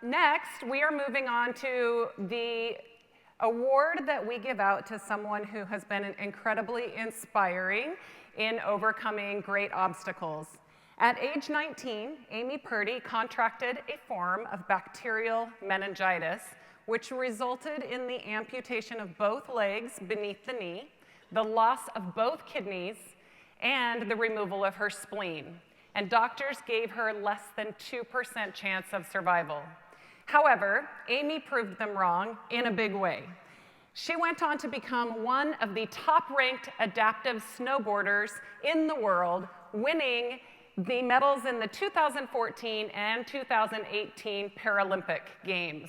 Next, we are moving on to the award that we give out to someone who has been incredibly inspiring in overcoming great obstacles. At age 19, Amy Purdy contracted a form of bacterial meningitis, which resulted in the amputation of both legs beneath the knee, the loss of both kidneys, and the removal of her spleen. And doctors gave her less than 2% chance of survival. However, Amy proved them wrong in a big way. She went on to become one of the top-ranked adaptive snowboarders in the world, winning the medals in the 2014 and 2018 Paralympic Games.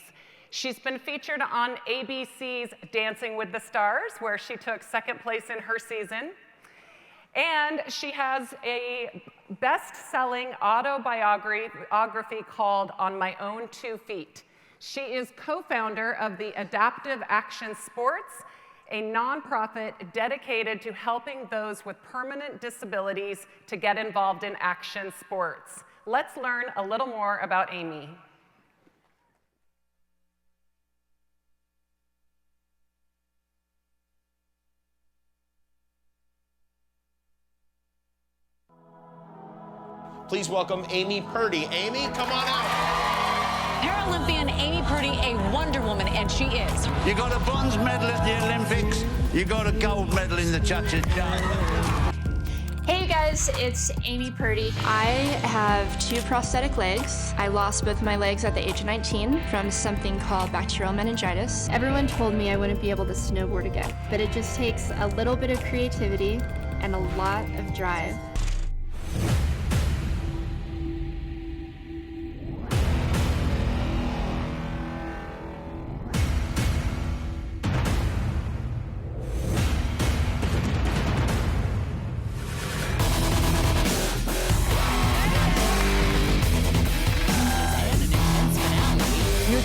She's been featured on ABC's Dancing with the Stars, where she took second place in her season. And she has a best-selling autobiography called On My Own 2 Feet. She is co-founder of the Adaptive Action Sports, a nonprofit dedicated to helping those with permanent disabilities to get involved in action sports. Let's learn a little more about Amy. Please welcome Amy Purdy. Amy, come on out. Paralympian Amy Purdy, a Wonder Woman, and she is. You got a bronze medal at the Olympics. You got a gold medal in the Churches. Hey you guys, it's Amy Purdy. I have 2 prosthetic legs. I lost both my legs at the age of 19 from something called bacterial meningitis. Everyone told me I wouldn't be able to snowboard again, but it just takes a little bit of creativity and a lot of drive.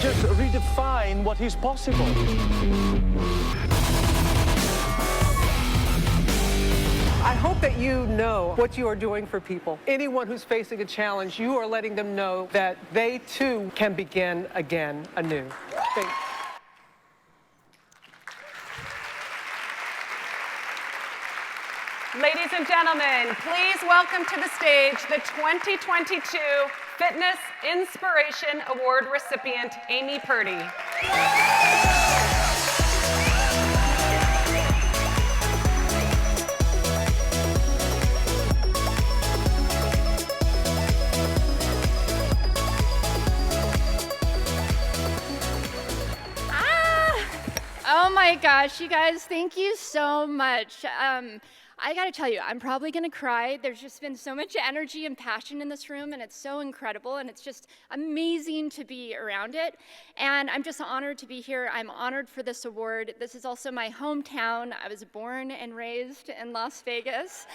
Just redefine what is possible. I hope that you know what you are doing for people. Anyone who's facing a challenge, you are letting them know that they too can begin again anew. Thanks. Ladies and gentlemen, please welcome to the stage the 2022 Fitness Inspiration Award recipient, Amy Purdy. Oh my gosh, you guys, thank you so much. I gotta tell you, I'm probably gonna cry. There's just been so much energy and passion in this room, and it's so incredible, and it's just amazing to be around it. And I'm just honored to be here. I'm honored for this award. This is also my hometown. I was born and raised in Las Vegas.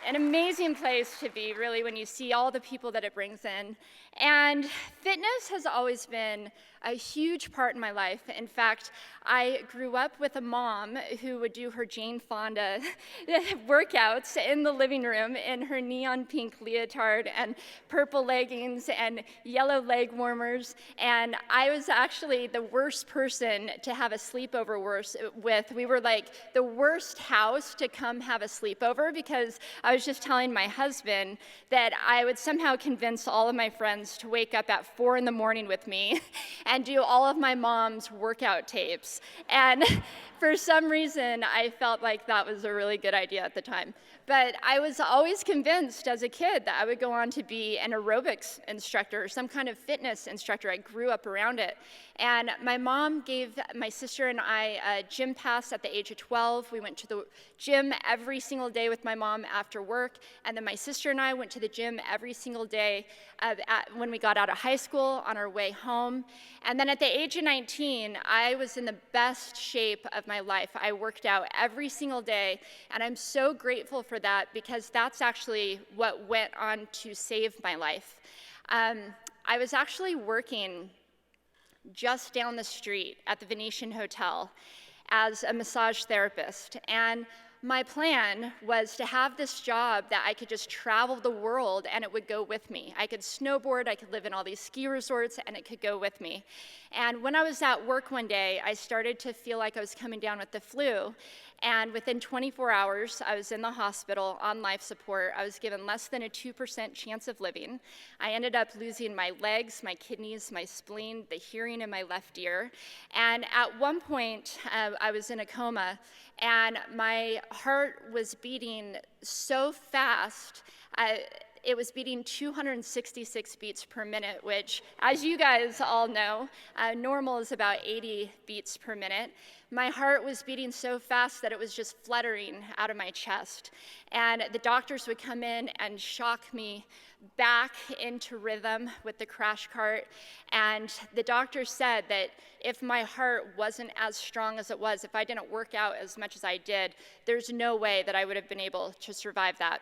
An amazing place to be, really, when you see all the people that it brings in. And fitness has always been a huge part in my life. In fact, I grew up with a mom who would do her Jane Fonda workouts in the living room in her neon pink leotard and purple leggings and yellow leg warmers. And I was actually the worst person to have a sleepover with. We were like the worst house to come have a sleepover because I was just telling my husband that I would somehow convince all of my friends to wake up at 4 in the morning with me and do all of my mom's workout tapes. And for some reason, I felt like that was a really good idea at the time. But I was always convinced as a kid that I would go on to be an aerobics instructor or some kind of fitness instructor. I grew up around it. And my mom gave my sister and I a gym pass at the age of 12. We went to the gym every single day with my mom after work. And then my sister and I went to the gym every single day when we got out of high school on our way home. And then at the age of 19, I was in the best shape of my life. I worked out every single day. And I'm so grateful for that because that's actually what went on to save my life. I was actually working just down the street at the Venetian Hotel as a massage therapist. And my plan was to have this job that I could just travel the world and it would go with me. I could snowboard, I could live in all these ski resorts, and it could go with me. And when I was at work one day, I started to feel like I was coming down with the flu. And within 24 hours, I was in the hospital on life support. I was given less than a 2% chance of living. I ended up losing my legs, my kidneys, my spleen, the hearing in my left ear. And at one point, I was in a coma, and my heart was beating so fast. It was beating 266 beats per minute, which, as you guys all know, normal is about 80 beats per minute. My heart was beating so fast that it was just fluttering out of my chest. And the doctors would come in and shock me back into rhythm with the crash cart. And the doctor said that if my heart wasn't as strong as it was, if I didn't work out as much as I did, there's no way that I would have been able to survive that.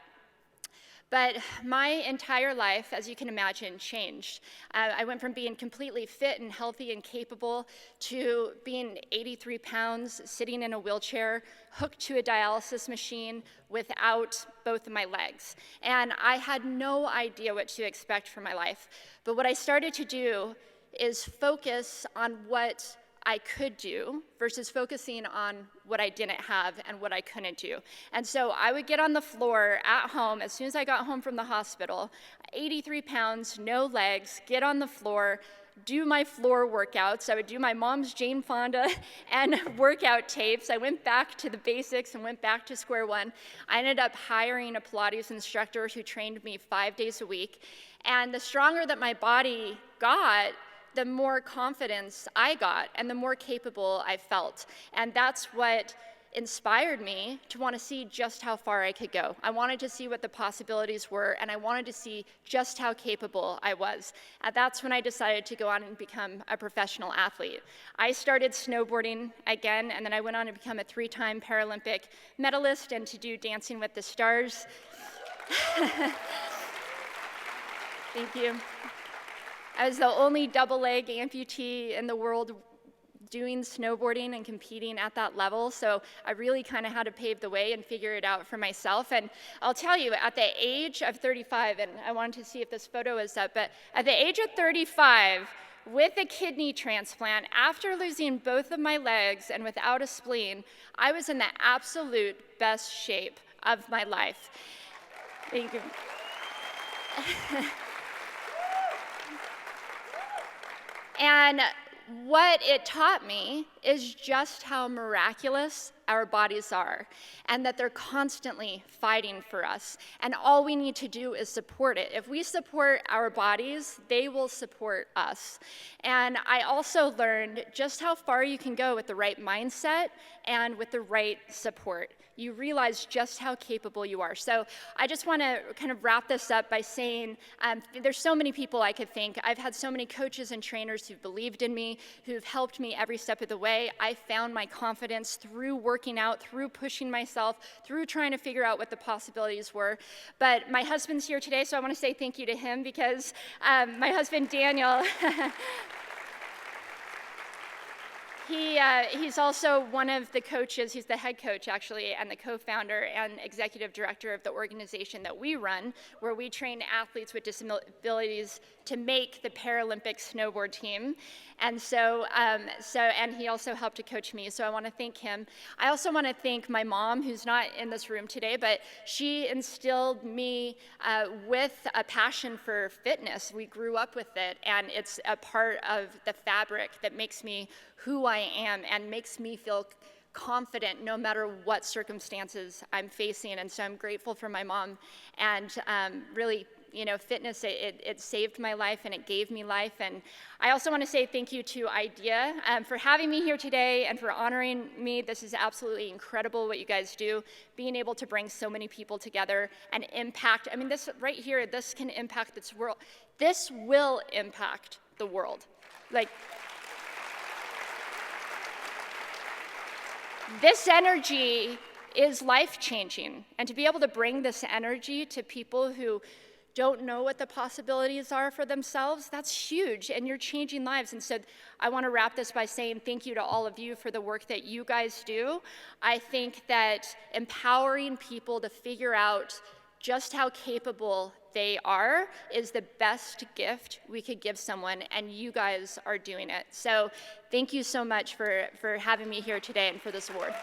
But my entire life, as you can imagine, changed. I went from being completely fit and healthy and capable to being 83 pounds, sitting in a wheelchair, hooked to a dialysis machine without both of my legs. And I had no idea what to expect from my life. But what I started to do is focus on what I could do versus focusing on what I didn't have and what I couldn't do. And so I would get on the floor at home as soon as I got home from the hospital, 83 pounds, no legs, get on the floor, do my floor workouts. I would do my mom's Jane Fonda and workout tapes. I went back to the basics and went back to square one. I ended up hiring a Pilates instructor who trained me 5 days a week. And the stronger that my body got, the more confidence I got and the more capable I felt. And that's what inspired me to want to see just how far I could go. I wanted to see what the possibilities were, and I wanted to see just how capable I was. And that's when I decided to go on and become a professional athlete. I started snowboarding again, and then I went on to become a 3-time Paralympic medalist and to do Dancing with the Stars. Thank you. I was the only double-leg amputee in the world doing snowboarding and competing at that level, so I really kind of had to pave the way and figure it out for myself. And I'll tell you, at the age of 35, and I wanted to see if this photo is up, but at the age of 35, with a kidney transplant, after losing both of my legs and without a spleen, I was in the absolute best shape of my life. Thank you. And what it taught me is just how miraculous our bodies are, and that they're constantly fighting for us. And all we need to do is support it. If we support our bodies, they will support us. And I also learned just how far you can go with the right mindset and with the right support. You realize just how capable you are. So I just want to kind of wrap this up by saying there's so many people I could thank. I've had so many coaches and trainers who've believed in me, who've helped me every step of the way. I found my confidence through working out, through pushing myself, through trying to figure out what the possibilities were. But my husband's here today, so I want to say thank you to him, because my husband, Daniel, he's also one of the coaches. He's the head coach, actually, and the co-founder and executive director of the organization that we run, where we train athletes with disabilities to make the Paralympic snowboard team. And and he also helped to coach me, so I want to thank him. I also want to thank my mom, who's not in this room today, but she instilled me with a passion for fitness. We grew up with it, and it's a part of the fabric that makes me who I am and makes me feel confident no matter what circumstances I'm facing. And so I'm grateful for my mom. And really, you know, fitness, it saved my life and it gave me life. And I also want to say thank you to IDEA for having me here today and for honoring me. This is absolutely incredible what you guys do, being able to bring so many people together and impact. I mean, this right here, this can impact this world. This will impact the world. Like, this energy is life-changing, and to be able to bring this energy to people who don't know what the possibilities are for themselves, that's huge, and you're changing lives. And so I want to wrap this by saying thank you to all of you for the work that you guys do. I think that empowering people to figure out just how capable they are is the best gift we could give someone, and you guys are doing it. So thank you so much for having me here today and for this award.